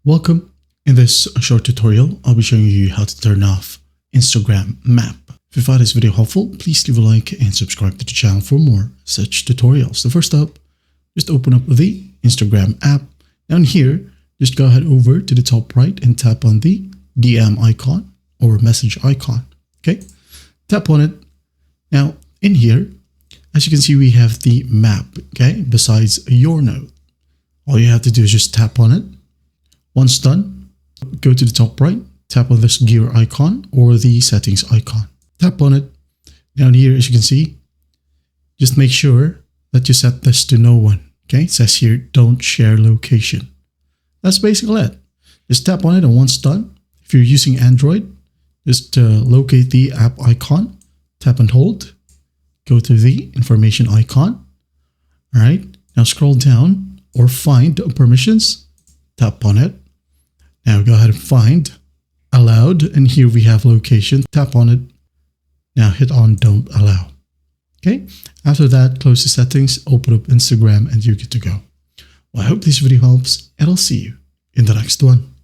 Welcome. In this short tutorial, I'll be showing you how to turn off Instagram map. If you find this video helpful, please leave a like and subscribe to the channel for more such tutorials. So first up, just open up the Instagram app. Down here, just go ahead over to the top right and tap on the DM icon or message icon. Okay, tap on it. Now in here, as you can see, we have the map, okay, besides your node. All you have to do is just tap on it. Once done, go to the top right, tap on this gear icon or the settings icon. Tap on it. Down here, as you can see, just make sure that you set this to no one. Okay, it says here, don't share location. That's basically it. Just tap on it, and once done, if you're using Android, just locate the app icon, tap and hold, go to the information icon. All right, now scroll down or find permissions, tap on it. Now go ahead and find allowed, and here we have location, tap on it. Now hit on don't allow. Okay, after that, close the settings, open up Instagram, and you're good to go. Well, I hope this video helps, and I'll see you in the next one.